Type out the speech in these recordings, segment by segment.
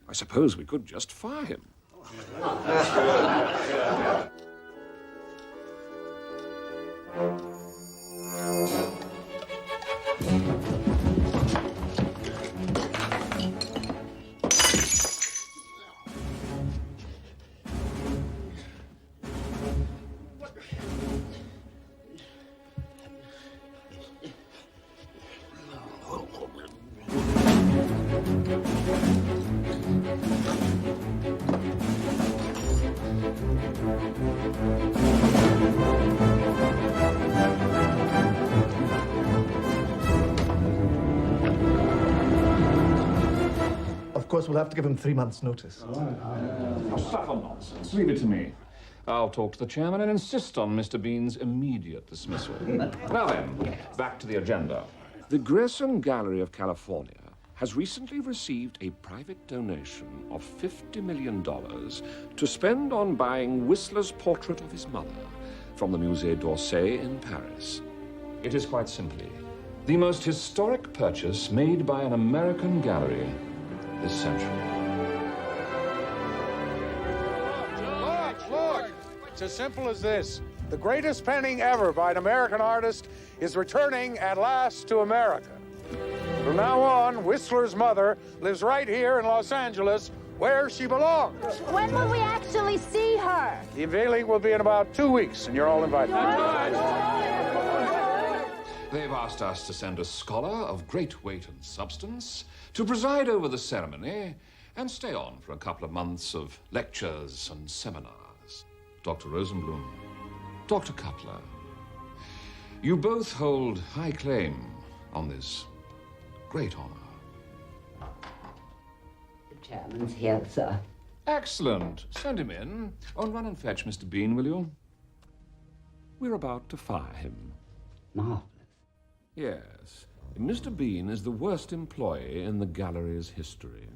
I suppose we could just fire him. Of course, we'll have to give him 3 months' notice. Stuff and nonsense. Leave it to me. I'll talk to the chairman and insist on Mr. Bean's immediate dismissal. Now then, back to the agenda. The Grayson Gallery of California has recently received a private donation of $50 million to spend on buying Whistler's portrait of his mother from the Musée d'Orsay in Paris. It is quite simply the most historic purchase made by an American gallery this century. Look! It's as simple as this. The greatest painting ever by an American artist is returning at last to America. From now on, Whistler's mother lives right here in Los Angeles, where she belongs. When will we actually see her? The unveiling will be in about 2 weeks, and you're all invited. They've asked us to send a scholar of great weight and substance to preside over the ceremony and stay on for a couple of months of lectures and seminars. Dr. Rosenblum, Dr. Cutler, you both hold high claim on this great honor. The chairman's here, sir. Excellent. Send him in. Oh, and run and fetch Mr. Bean, will you? We're about to fire him. Marvelous. Yes. Mr. Bean is the worst employee in the gallery's history.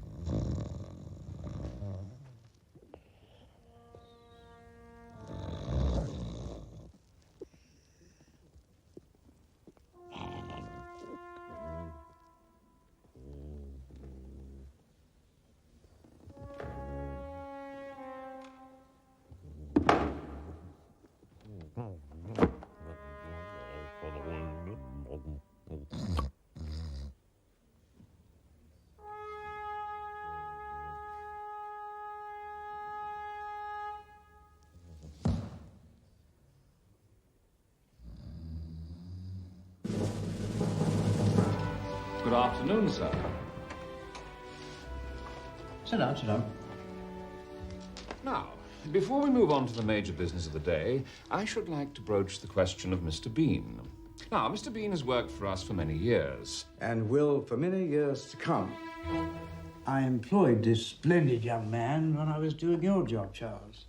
Good afternoon, sir. Sit down, sit down. Now, before we move on to the major business of the day, I should like to broach the question of Mr. Bean. Now, Mr. Bean has worked for us for many years. And will for many years to come. I employed this splendid young man when I was doing your job, Charles.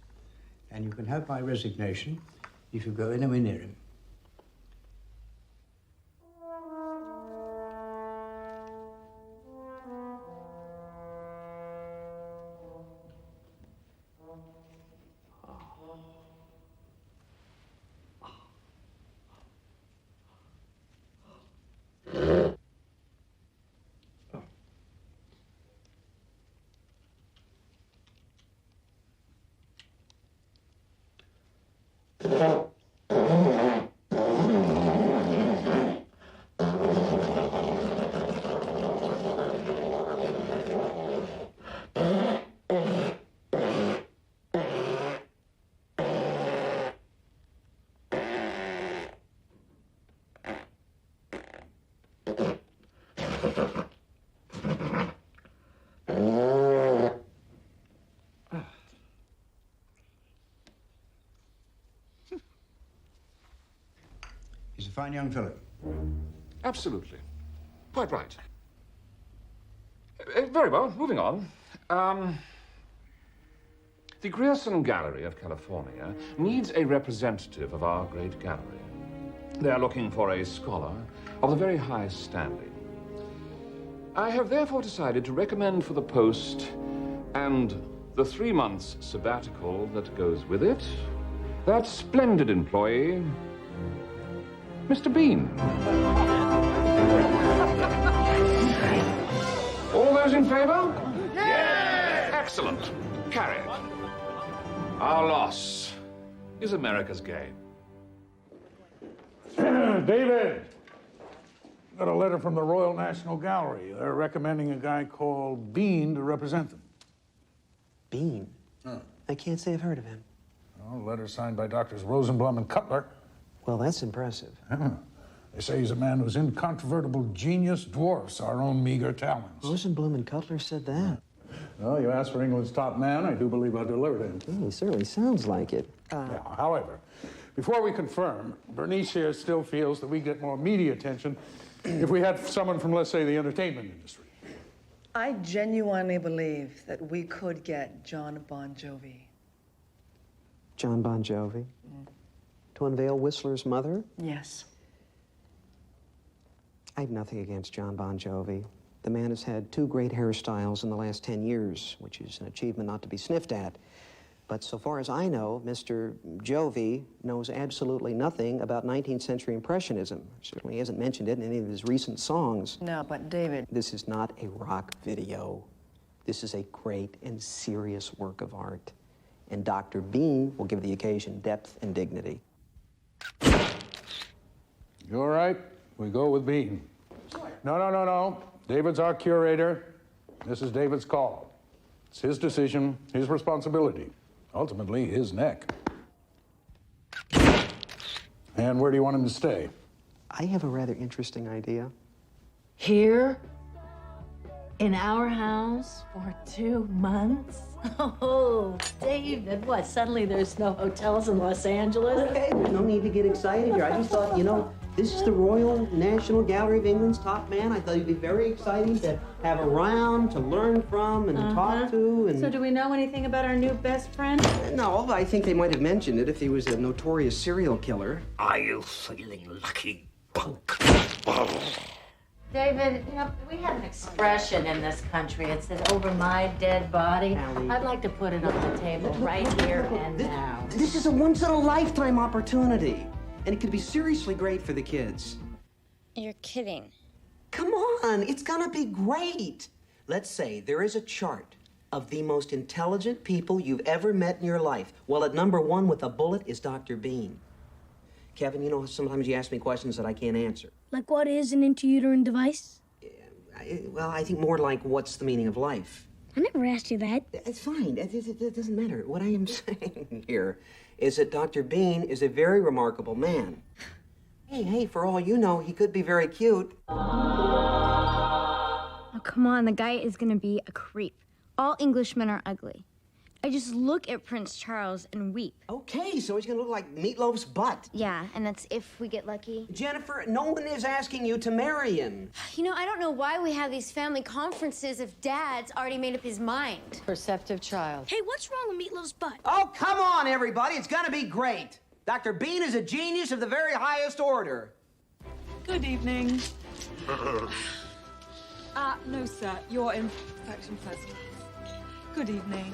And you can have my resignation if you go anywhere near him. He's a fine young fellow. Absolutely. Quite right. Very well, moving on. The Grierson Gallery of California needs a representative of our great gallery. They're looking for a scholar of the very highest standing. I have therefore decided to recommend for the post and the 3 months sabbatical that goes with it, that splendid employee, Mr. Bean. All those in favor? Yes! Excellent. Carried. Our loss is America's gain. David, got a letter from the Royal National Gallery. They're recommending a guy called Bean to represent them. Bean? I can't say I've heard of him. Well, letter signed by Doctors Rosenblum and Cutler. Well, that's impressive. They say he's a man whose incontrovertible genius dwarfs our own meager talents. Rosenblum and Cutler said that. Well, you asked for England's top man. I do believe I delivered him. He certainly sounds like it. Now, however, before we confirm, Bernice here still feels that we get more media attention if we had someone from, let's say, the entertainment industry. I genuinely believe that we could get John Bon Jovi. John Bon Jovi? To unveil Whistler's mother? Yes. I have nothing against John Bon Jovi. The man has had 2 great hairstyles in the last 10 years, which is an achievement not to be sniffed at. But so far as I know, Mr. Jovi knows absolutely nothing about 19th century Impressionism. Certainly hasn't mentioned it in any of his recent songs. No, but David... This is not a rock video. This is a great and serious work of art. And Dr. Bean will give the occasion depth and dignity. You all right? We go with Bean. No. David's our curator. This is David's call. It's his decision, his responsibility. Ultimately, his neck. And where do you want him to stay? I have a rather interesting idea. Here? In our house? For 2 months? Oh, David, what? Suddenly there's no hotels in Los Angeles? Okay, there's no need to get excited here. I just thought, you know, this is the Royal National Gallery of England's top man. I thought it'd be very exciting to have around, to learn from, and to talk to, and... So do we know anything about our new best friend? No, I think they might have mentioned it if he was a notorious serial killer. Are you feeling lucky, punk? David, you know, we have an expression in this country. It says, over my dead body. Allie. I'd like to put it on the table right here and now. This is a once-in-a-lifetime opportunity, and it could be seriously great for the kids. You're kidding. Come on, it's gonna be great. Let's say there is a chart of the most intelligent people you've ever met in your life. Well, at number 1 with a bullet is Dr. Bean. Kevin, you know, sometimes you ask me questions that I can't answer. Like what is an intrauterine device? Well, I think more like, what's the meaning of life? I never asked you that. It's fine. It doesn't matter. What I am saying here is that Dr. Bean is a very remarkable man. Hey, for all you know, he could be very cute. Oh, come on. The guy is gonna be a creep. All Englishmen are ugly. I just look at Prince Charles and weep. Okay, so he's gonna look like Meatloaf's butt. Yeah, and that's if we get lucky. Jennifer, no one is asking you to marry him. You know, I don't know why we have these family conferences if Dad's already made up his mind. Perceptive child. Hey, what's wrong with Meatloaf's butt? Oh, come on, everybody. It's gonna be great. Dr. Bean is a genius of the very highest order. Good evening. No, sir. You're in section first class. Good evening.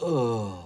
Oh.